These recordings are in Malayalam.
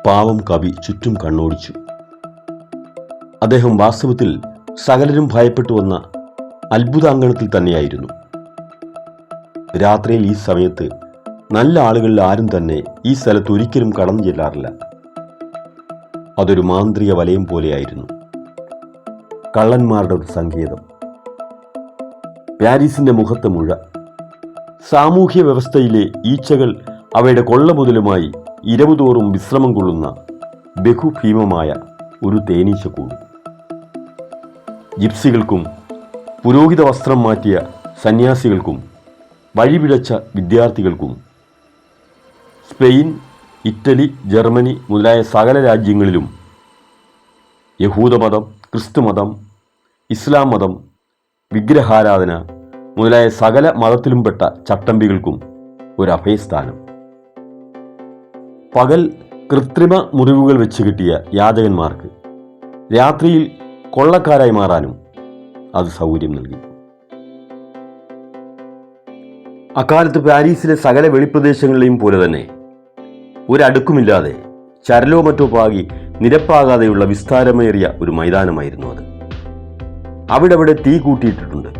പാവം കവി ചുറ്റും കണ്ണോടിച്ചു. അദ്ദേഹം വാസ്തവത്തിൽ സകലരും ഭയപ്പെട്ടു വന്ന അത്ഭുതാങ്കണത്തിൽ തന്നെയായിരുന്നു. രാത്രിയിൽ ഈ സമയത്ത് നല്ല ആളുകളിൽ ആരും തന്നെ ഈ സ്ഥലത്ത് ഒരിക്കലും കടന്നു ചെല്ലാറില്ല. അതൊരു മാന്ത്രിക വലയം പോലെയായിരുന്നു, കള്ളന്മാരുടെ ഒരു സങ്കേതം. പാരീസിന്റെ മുഖത്ത് മുഴ, സാമൂഹ്യ വ്യവസ്ഥയിലെ ഈച്ചകൾ അവയുടെ കൊള്ള മുതലുമായി ഇരവുതോറും വിശ്രമം കൊള്ളുന്ന ബഹുഭീമമായ ഒരു തേനീച്ചക്കൂട്. ജിപ്സികൾക്കും പുരോഹിത വസ്ത്രം മാറ്റിയ സന്യാസികൾക്കും വഴിപിഴച്ച വിദ്യാർത്ഥികൾക്കും സ്പെയിൻ, ഇറ്റലി, ജർമ്മനി മുതലായ സകല രാജ്യങ്ങളിലും യഹൂദമതം, ക്രിസ്തുമതം, ഇസ്ലാം മതം, വിഗ്രഹാരാധന മുതലായ സകല മതത്തിലും പെട്ട ചട്ടമ്പികൾക്കും ഒരു അഭയസ്ഥാനം. പകൽ കൃത്രിമ മുറിവുകൾ വെച്ച് കിട്ടിയ യാചകന്മാർക്ക് രാത്രിയിൽ കൊള്ളക്കാരായി മാറാനും അത് സൗകര്യം നൽകി. അക്കാലത്ത് പാരീസിലെ സകല വെളിപ്രദേശങ്ങളിലെയും പോലെ തന്നെ ഒരടുക്കുമില്ലാതെ ചരലോ മറ്റോ പാകി നിരപ്പാകാതെയുള്ള വിസ്താരമേറിയ ഒരു മൈതാനമായിരുന്നു അത്. അവിടെ തീ കൂട്ടിയിട്ടിട്ടുണ്ട്.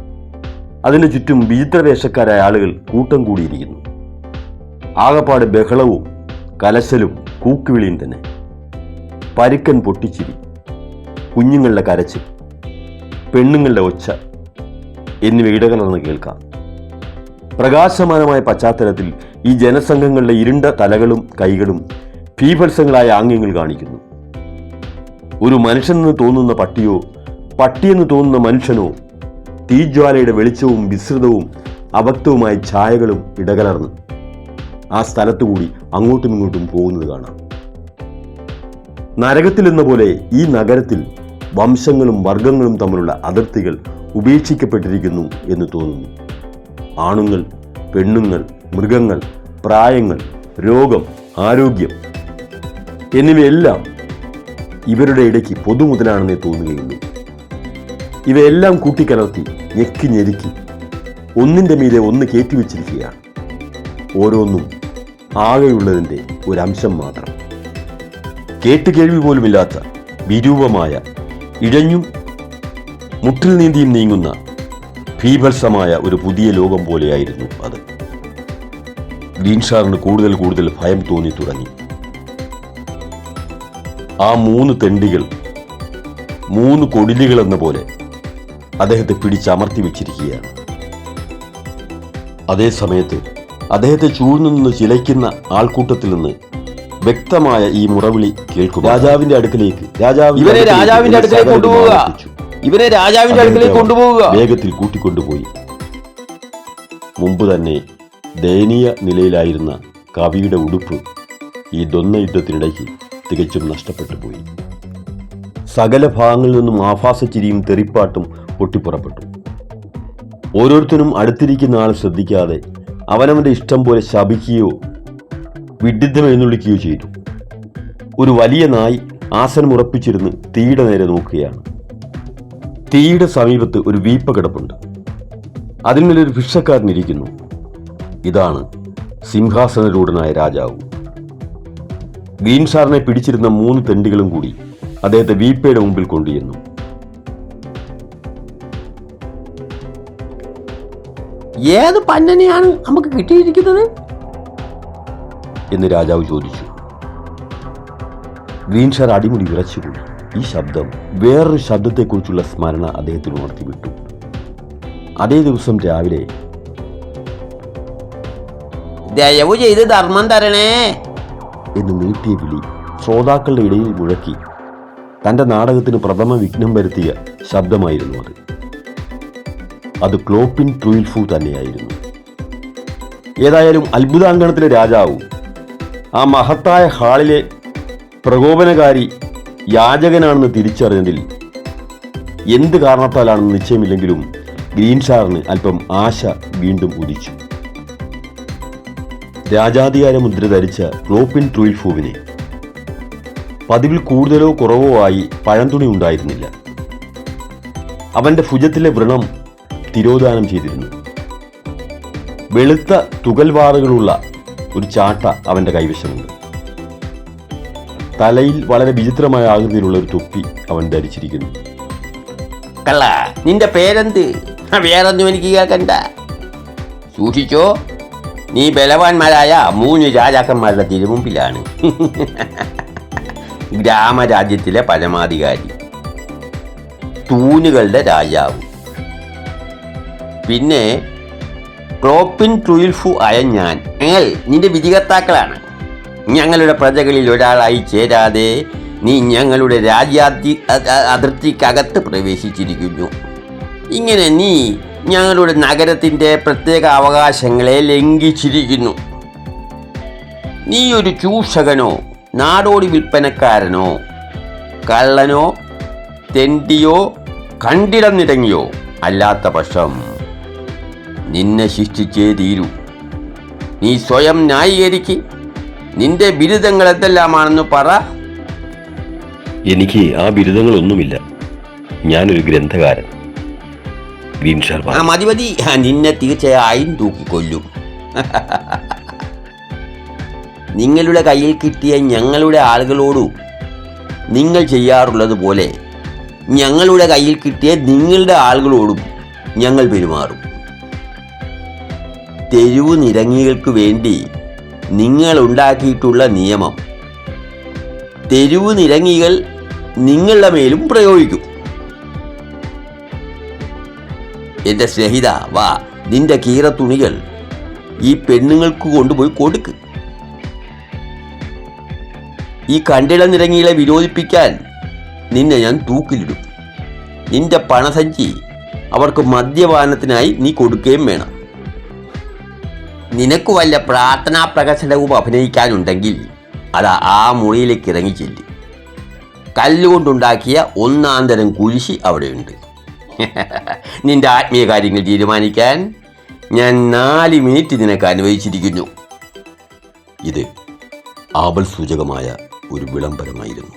അതിന് ചുറ്റും വിചിത്ര വേഷക്കാരായ ആളുകൾ കൂട്ടം കൂടിയിരിക്കുന്നു. ആകപ്പാട് ബഹളവും കലശലും കൂക്കുവിളിയും തന്നെ. പരുക്കൻ പൊട്ടിച്ചിരി, കുഞ്ഞുങ്ങളുടെ കരച്ചിൽ, പെണ്ണുങ്ങളുടെ ഒച്ച എന്നിവ ഇടകലർന്ന് കേൾക്കാം. പ്രകാശമാനമായ പശ്ചാത്തലത്തിൽ ഈ ജനസംഘങ്ങളുടെ ഇരുണ്ട തലകളും കൈകളും ഭീഭത്സങ്ങളായ ആംഗ്യങ്ങൾ കാണിക്കുന്നു. ഒരു മനുഷ്യനെന്ന് തോന്നുന്ന പട്ടിയോ പട്ടിയെന്ന് തോന്നുന്ന മനുഷ്യനോ തീജ്വാലയുടെ വെളിച്ചവും വിസ്തൃതവും അവക്തവുമായ ഛായകളും ഇടകലർന്ന് ആ സ്ഥലത്തുകൂടി അങ്ങോട്ടും ഇങ്ങോട്ടും പോകുന്നത് കാണാം. നരകത്തിലെന്ന പോലെ ഈ നഗരത്തിൽ വംശങ്ങളും വർഗങ്ങളും തമ്മിലുള്ള അതിർത്തികൾ ഉപേക്ഷിക്കപ്പെട്ടിരിക്കുന്നു എന്ന് തോന്നുന്നു. ആണുങ്ങൾ, പെണ്ണുങ്ങൾ, മൃഗങ്ങൾ, പ്രായങ്ങൾ, രോഗം, ആരോഗ്യം എന്നിവയെല്ലാം ഇവരുടെ ഇടയ്ക്ക് പൊതുമുതലാണെന്നേ തോന്നുകയുള്ളൂ. ഇവയെല്ലാം കൂട്ടിക്കലർത്തി ഞെക്കി ഞെരുക്കി ഒന്നിൻ്റെ മീതെ ഒന്ന് കയറ്റിവെച്ചിരിക്കുകയാണ്. ഓരോന്നും ആകെയുള്ളതിൻ്റെ ഒരംശം മാത്രം. കേട്ടുകേൾവി പോലുമില്ലാത്ത വിരൂപമായ, ഇഴഞ്ഞും മുട്ടിൽ നീന്തിയും നീങ്ങുന്ന ഭീഭത്സമായ ഒരു പുതിയ ലോകം പോലെയായിരുന്നു അത്. ഗ്രീൻഷാറിന് കൂടുതൽ ഭയം തോന്നി തുടങ്ങി. ആ 3 തെണ്ടികൾ 3 കൊടിലുകൾ എന്ന പോലെ അദ്ദേഹത്തെ പിടിച്ചമർത്തി വെച്ചിരിക്കുകയാണ്. അതേ സമയത്ത് അദ്ദേഹത്തെ ചൂഴ്ന്നു നിന്ന് ചിലയ്ക്കുന്ന ആൾക്കൂട്ടത്തിൽ നിന്ന് വ്യക്തമായ ഈ മുറവിളി കേൾക്കും. രാജാവിന്റെ അടുക്കലേക്ക് കൊണ്ടുപോവുക. വേഗത്തിൽ കൂട്ടിക്കൊണ്ടുപോയി. മുമ്പ് തന്നെ ദയനീയ നിലയിലായിരുന്ന കവിയുടെ ഉടുപ്പ് ഈ ദ്വന്ദ്വ യുദ്ധത്തിനിടയ്ക്ക് തികച്ചും നഷ്ടപ്പെട്ടു പോയി. സകല ഭാഗങ്ങളിൽ നിന്നും ആഭാസച്ചിരിയും തെറിപ്പാട്ടും പൊട്ടിപ്പുറപ്പെട്ടു. ഓരോരുത്തരും അടുത്തിരിക്കുന്ന ആൾ ശ്രദ്ധിക്കാതെ അവനവന്റെ ഇഷ്ടം പോലെ ശപിക്കുകയോ വിഡ്ഢിത്തം എഴുന്നള്ളിക്കുകയോ ചെയ്തു. ഒരു വലിയ നായ് ആസനമുറപ്പിച്ചിരുന്ന് തീയുടെ നേരെ നോക്കുകയാണ്. തീയുടെ സമീപത്ത് ഒരു വീപ്പ കിടപ്പുണ്ട്. അതിന്മേലൊരു ഭിക്ഷക്കാരനിരിക്കുന്നു. ഇതാണ് സിംഹാസനരൂഢനായ രാജാവ്. ഗ്രീൻഷാറിനെ പിടിച്ചിരുന്ന 3 തെണ്ടികളും കൂടി അദ്ദേഹത്തെ വീപ്പയുടെ മുമ്പിൽ കൊണ്ടുചെന്നു. ഏത് പന്നനെയാണ് നമുക്ക് കിട്ടിയിരിക്കുന്നത് എന്ന് രാജാവ് ചോദിച്ചു. ഗ്രീൻഷാർ അടിമുടി വിറച്ചുപോയി. ഈ ശബ്ദം വേറൊരു ശബ്ദത്തെക്കുറിച്ചുള്ള സ്മരണ അദ്ദേഹത്തിന് ഉണർത്തിവിട്ടു. അതേ ദിവസം രാവിലെ ദയവു ചെയ്ത് ധർമ്മം തരണേ എന്ന് നീട്ടിയ വിളി ശ്രോതാക്കളുടെ ഇടയിൽ മുഴക്കി. തന്റെ നാടകത്തിന് പ്രഥമ വിഘ്നം വരുത്തിയ ശബ്ദമായിരുന്നു അത്. അത് ക്ലോപ്പിൻ ട്രൂയിൽഫു തന്നെയായിരുന്നു. ഏതായാലും അത്ഭുതാങ്കണത്തിലെ രാജാവ് ആ മഹത്തായ ഹാളിലെ പ്രകോപനകാരി യാചകനാണെന്ന് തിരിച്ചറിഞ്ഞതിൽ എന്ത് കാരണത്താലാണെന്ന് നിശ്ചയമില്ലെങ്കിലും ഗ്രീൻഷാറിന് അല്പം ആശ വീണ്ടും ഉദിച്ചു. രാജാധികാര മുദ്ര ധരിച്ച ക്ലോപ്പിൻ ട്രൂയിൽഫുവിന് പതിവിൽ കൂടുതലോ കുറവോ ആയി പഴംതുണി ഉണ്ടായിരുന്നില്ല. അവന്റെ ഭുജത്തിലെ വ്രണം തിരോധാനം ചെയ്തിരുന്നു. വെളുത്ത തുകൽവാറുകളുള്ള ഒരു ചാട്ട അവന്റെ കൈവശമുണ്ട്. തലയിൽ വളരെ വിചിത്രമായ ആകൃതിയിലുള്ള ഒരു തൊപ്പി അവൻ ധരിച്ചിരിക്കുന്നു. കള്ള, നിന്റെ പേരെന്ത്? വേറൊന്നും എനിക്ക് കേൾക്കണ്ട. സൂക്ഷിച്ചോ, നീ ബലവാന്മാരായ 3 രാജാക്കന്മാരുടെ തിരുമുമ്പിലാണ്. ഗ്രാമരാജ്യത്തിലെ പരമാധികാരി, തൂനുകളുടെ രാജാവ്, പിന്നെ ക്ലോപ്പിൻ ട്രുയിൽഫു ആയ ഞാൻ. ഞങ്ങൾ നിന്റെ വിധികർത്താക്കളാണ്. ഞങ്ങളുടെ പ്രജകളിൽ ഒരാളായി ചേരാതെ നീ ഞങ്ങളുടെ അതിർത്തിക്കകത്ത് പ്രവേശിച്ചിരിക്കുന്നു. ഇങ്ങനെ നീ ഞങ്ങളുടെ നഗരത്തിൻ്റെ പ്രത്യേക അവകാശങ്ങളെ ലംഘിച്ചിരിക്കുന്നു. നീ ഒരു ചൂഷകനോ നാടോടി വിൽപ്പനക്കാരനോ കള്ളനോ തെണ്ടിയോ കണ്ടിടം നിടങ്ങിയോ അല്ലാത്ത പക്ഷം നിന്നെ ശിക്ഷിച്ചേ തീരൂ. നീ സ്വയം ന്യായീകരിക്ക്. നിന്റെ ബിരുദങ്ങൾ എന്തെല്ലാമാണെന്ന് പറ. എനിക്ക് ആ ബിരുദങ്ങളൊന്നുമില്ല. ഞാനൊരു ഗ്രന്ഥകാരൻ. മതി മതി, നിന്നെ തീർച്ചയായും തൂക്കിക്കൊല്ലും. നിങ്ങളുടെ കയ്യിൽ കിട്ടിയ ഞങ്ങളുടെ ആളുകളോടു നിങ്ങൾ ചെയ്യാറുള്ളത് പോലെ ഞങ്ങളുടെ കയ്യിൽ കിട്ടിയ നിങ്ങളുടെ ആളുകളോടും ഞങ്ങൾ പെരുമാറും. തെരുവു നിരങ്ങികൾക്ക് വേണ്ടി നിങ്ങൾ ഉണ്ടാക്കിയിട്ടുള്ള നിയമം തെരുവു നിരങ്ങികൾ നിങ്ങളുടെ മേലും പ്രയോഗിക്കും. എൻ്റെ സ്നേഹിത, വാ, നിന്റെ കീറത്തുണികൾ ഈ പെണ്ണുങ്ങൾക്ക് കൊണ്ടുപോയി കൊടുക്ക്. ഈ കണ്ടിടം നിരങ്ങികളെ വിരോധിപ്പിക്കാൻ നിന്നെ ഞാൻ തൂക്കിലിടും. നിന്റെ പണസഞ്ചി അവർക്ക് മദ്യപാനത്തിനായി നീ കൊടുക്കുകയും വേണം. നിനക്ക് വല്ല പ്രാർത്ഥനാ പ്രകടനവും അഭിനയിക്കാനുണ്ടെങ്കിൽ അത് ആ മുറിയിലേക്ക് ഇറങ്ങിച്ചെല്ലും. കല്ലുകൊണ്ടുണ്ടാക്കിയ ഒന്നാന്തരം കുരിശി അവിടെയുണ്ട്. നിന്റെ ആത്മീയ കാര്യങ്ങൾ തീരുമാനിക്കാൻ ഞാൻ 4 മിനിറ്റ് നിനക്ക് അനുവദിച്ചിരിക്കുന്നു. ഇത് ആപൽ സൂചകമായ ഒരു വിളംബരമായിരുന്നു.